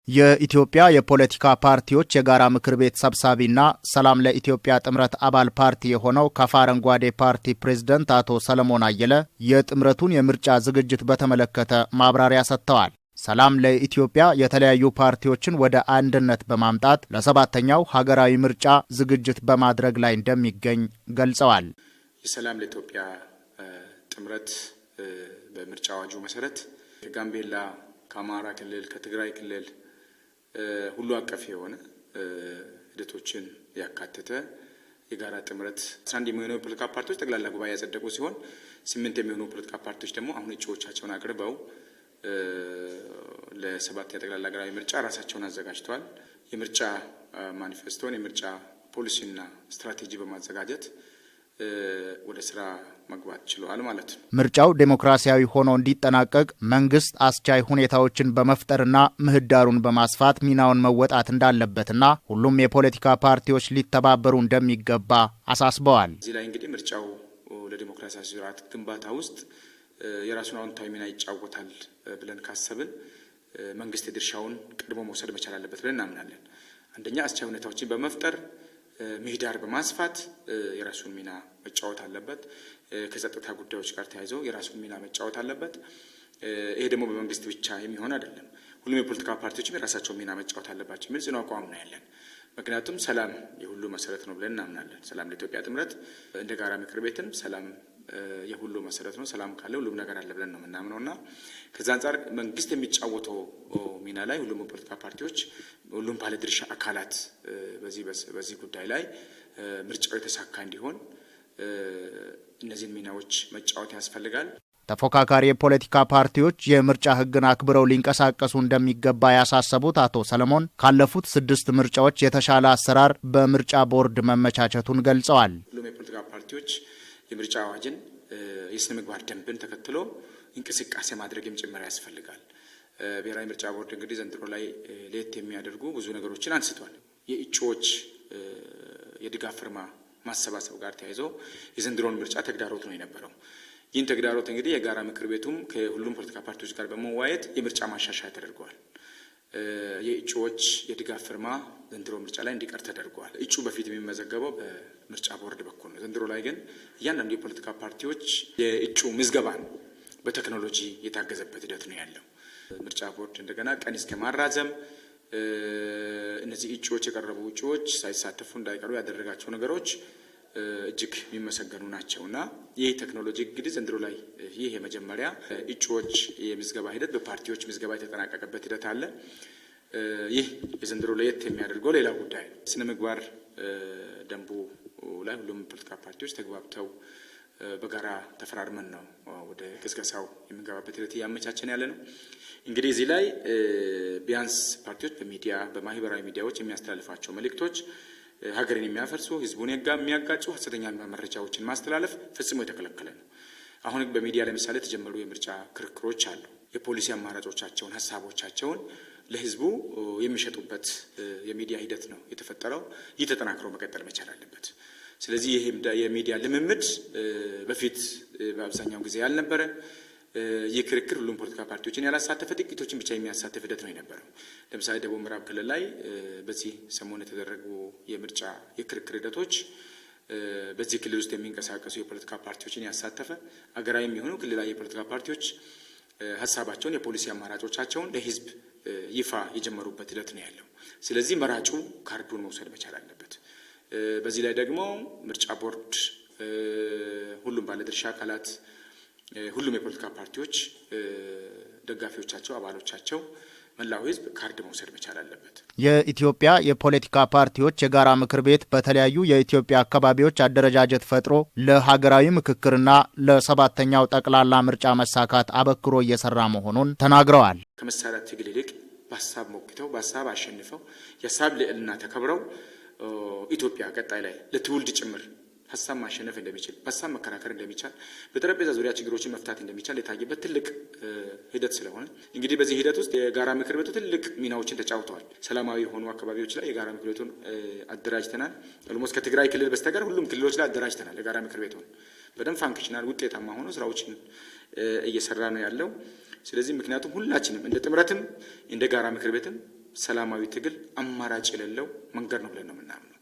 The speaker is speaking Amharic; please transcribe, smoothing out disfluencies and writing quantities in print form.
የኢትዮጵያ የፖለቲካ ፓርቲዎች የጋራ ምክር ቤት ሰብሳቢና ሰላም ለኢትዮጵያ ጥምረት አባል ፓርቲ የሆነው ካፋ አረንጓዴ ፓርቲ ፕሬዝዳንት አቶ ሰለሞን አየለ የጥምረቱን የምርጫ ዝግጅት በተመለከተ ማብራሪያ ሰጥተዋል። ሰላም ለኢትዮጵያ የተለያዩ ፓርቲዎችን ወደ አንድነት በማምጣት ለሰባተኛው ሀገራዊ ምርጫ ዝግጅት በማድረግ ላይ እንደሚገኝ ገልጸዋል። የሰላም ለኢትዮጵያ ጥምረት በምርጫ አዋጁ መሰረት ከጋምቤላ፣ ከአማራ ክልል፣ ከትግራይ ክልል ሁሉ አቀፍ የሆነ ሂደቶችን ያካተተ የጋራ ጥምረት 11 የሚሆኑ ፖለቲካ ፓርቲዎች ጠቅላላ ጉባኤ ያጸደቁ ሲሆን 8 የሚሆኑ ፖለቲካ ፓርቲዎች ደግሞ አሁን እጩዎቻቸውን አቅርበው ለሰባተኛ ጠቅላላ ሀገራዊ ምርጫ ራሳቸውን አዘጋጅተዋል። የምርጫ ማኒፌስቶን የምርጫ ፖሊሲና ስትራቴጂ በማዘጋጀት ወደ ስራ መግባት ችለዋል ማለት ነው። ምርጫው ዴሞክራሲያዊ ሆኖ እንዲጠናቀቅ መንግስት አስቻይ ሁኔታዎችን በመፍጠርና ምህዳሩን በማስፋት ሚናውን መወጣት እንዳለበትና ሁሉም የፖለቲካ ፓርቲዎች ሊተባበሩ እንደሚገባ አሳስበዋል። እዚህ ላይ እንግዲህ ምርጫው ለዲሞክራሲያዊ ስርዓት ግንባታ ውስጥ የራሱን አዎንታዊ ሚና ይጫወታል ብለን ካሰብን መንግስት የድርሻውን ቀድሞ መውሰድ መቻል አለበት ብለን እናምናለን። አንደኛ አስቻይ ሁኔታዎችን በመፍጠር ምህዳር በማስፋት የራሱን ሚና መጫወት አለበት። ከጸጥታ ጉዳዮች ጋር ተያይዘው የራሱን ሚና መጫወት አለበት። ይሄ ደግሞ በመንግስት ብቻ የሚሆን አይደለም። ሁሉም የፖለቲካ ፓርቲዎችም የራሳቸውን ሚና መጫወት አለባቸው የሚል ጽኑ አቋም ነው ያለን። ምክንያቱም ሰላም የሁሉ መሰረት ነው ብለን እናምናለን። ሰላም ለኢትዮጵያ ጥምረት እንደ ጋራ ምክር ቤትም ሰላም የሁሉ መሰረት ነው። ሰላም ካለ ሁሉም ነገር አለ ብለን ነው የምናምነውና ከዛ አንጻር መንግስት የሚጫወተው ሚና ላይ ሁሉም የፖለቲካ ፓርቲዎች፣ ሁሉም ባለድርሻ አካላት በዚህ ጉዳይ ላይ ምርጫው የተሳካ እንዲሆን እነዚህን ሚናዎች መጫወት ያስፈልጋል። ተፎካካሪ የፖለቲካ ፓርቲዎች የምርጫ ሕግን አክብረው ሊንቀሳቀሱ እንደሚገባ ያሳሰቡት አቶ ሰለሞን ካለፉት 6 ምርጫዎች የተሻለ አሰራር በምርጫ ቦርድ መመቻቸቱን ገልጸዋል። ሁሉም የፖለቲካ ፓርቲዎች የምርጫ አዋጅን የስነ ምግባር ደንብን ተከትሎ እንቅስቃሴ ማድረግም ጭምር ያስፈልጋል። ብሔራዊ ምርጫ ቦርድ እንግዲህ ዘንድሮ ላይ ለየት የሚያደርጉ ብዙ ነገሮችን አንስቷል። የእጩዎች የድጋፍ ፍርማ ማሰባሰብ ጋር ተያይዞ የዘንድሮን ምርጫ ተግዳሮት ነው የነበረው። ይህን ተግዳሮት እንግዲህ የጋራ ምክር ቤቱም ከሁሉም ፖለቲካ ፓርቲዎች ጋር በመዋየት የምርጫ ማሻሻያ ተደርገዋል። የእጩዎች የድጋፍ ፍርማ ዘንድሮ ምርጫ ላይ እንዲቀር ተደርገዋል። እጩ በፊት የሚመዘገበው በምርጫ ቦርድ በኩል ነው። ዘንድሮ ላይ ግን እያንዳንዱ የፖለቲካ ፓርቲዎች የእጩ ምዝገባን በቴክኖሎጂ የታገዘበት ሂደት ነው ያለው። ምርጫ ቦርድ እንደገና ቀን እስከ ማራዘም እነዚህ እጩዎች የቀረቡ እጩዎች ሳይሳተፉ እንዳይቀሩ ያደረጋቸው ነገሮች እጅግ የሚመሰገኑ ናቸውና ይህ ቴክኖሎጂ እንግዲህ ዘንድሮ ላይ ይህ የመጀመሪያ እጩዎች የምዝገባ ሂደት በፓርቲዎች ምዝገባ የተጠናቀቀበት ሂደት አለ። ይህ የዘንድሮ ለየት የሚያደርገው ሌላ ጉዳይ ስነ ምግባር ደንቡ ላይ ሁሉም ፖለቲካ ፓርቲዎች ተግባብተው በጋራ ተፈራርመን ነው ወደ ቅስቀሳው የምንገባበት ሂደት እያመቻቸን ያለ ነው። እንግዲህ እዚህ ላይ ቢያንስ ፓርቲዎች በሚዲያ በማህበራዊ ሚዲያዎች የሚያስተላልፏቸው መልእክቶች ሀገርን የሚያፈርሱ ህዝቡን የሚያጋጩ ሐሰተኛ መረጃዎችን ማስተላለፍ ፈጽሞ የተከለከለ ነው። አሁን በሚዲያ ለምሳሌ የተጀመሩ የምርጫ ክርክሮች አሉ። የፖሊሲ አማራጮቻቸውን፣ ሀሳቦቻቸውን ለህዝቡ የሚሸጡበት የሚዲያ ሂደት ነው የተፈጠረው። ይህ ተጠናክሮ መቀጠል መቻል አለበት። ስለዚህ ይህ የሚዲያ ልምምድ በፊት በአብዛኛው ጊዜ ያልነበረ ይህ ክርክር ሁሉም ፖለቲካ ፓርቲዎችን ያላሳተፈ ጥቂቶችን ብቻ የሚያሳተፍ ሂደት ነው የነበረው። ለምሳሌ ደቡብ ምዕራብ ክልል ላይ በዚህ ሰሞን የተደረጉ የምርጫ የክርክር ሂደቶች በዚህ ክልል ውስጥ የሚንቀሳቀሱ የፖለቲካ ፓርቲዎችን ያሳተፈ ሀገራዊ የሚሆኑ ክልላዊ የፖለቲካ ፓርቲዎች ሀሳባቸውን፣ የፖሊሲ አማራጮቻቸውን ለህዝብ ይፋ የጀመሩበት ሂደት ነው ያለው። ስለዚህ መራጩ ካርዱን መውሰድ መቻል አለበት። በዚህ ላይ ደግሞ ምርጫ ቦርድ፣ ሁሉም ባለድርሻ አካላት፣ ሁሉም የፖለቲካ ፓርቲዎች ደጋፊዎቻቸው፣ አባሎቻቸው፣ መላው ህዝብ ካርድ መውሰድ መቻል አለበት። የኢትዮጵያ የፖለቲካ ፓርቲዎች የጋራ ምክር ቤት በተለያዩ የኢትዮጵያ አካባቢዎች አደረጃጀት ፈጥሮ ለሀገራዊ ምክክርና ለሰባተኛው ጠቅላላ ምርጫ መሳካት አበክሮ እየሰራ መሆኑን ተናግረዋል። ከመሳሪያ ትግል ይልቅ በሀሳብ ሞክተው በሀሳብ አሸንፈው የሀሳብ ልዕልና ተከብረው ኢትዮጵያ ቀጣይ ላይ ለትውልድ ጭምር ሀሳብ ማሸነፍ እንደሚችል፣ በሀሳብ መከራከር እንደሚቻል፣ በጠረጴዛ ዙሪያ ችግሮችን መፍታት እንደሚቻል የታየበት ትልቅ ሂደት ስለሆነ እንግዲህ በዚህ ሂደት ውስጥ የጋራ ምክር ቤቱ ትልቅ ሚናዎችን ተጫውተዋል። ሰላማዊ የሆኑ አካባቢዎች ላይ የጋራ ምክር ቤቱን አደራጅተናል። ኦልሞስት ከትግራይ ክልል በስተቀር ሁሉም ክልሎች ላይ አደራጅተናል። የጋራ ምክር ቤቱን በደንብ ፋንክሽናል ውጤታማ ሆኖ ስራዎችን እየሰራ ነው ያለው። ስለዚህ ምክንያቱም ሁላችንም እንደ ጥምረትም እንደ ጋራ ምክር ቤትም ሰላማዊ ትግል አማራጭ የሌለው መንገድ ነው ብለን ነው የምናምነው።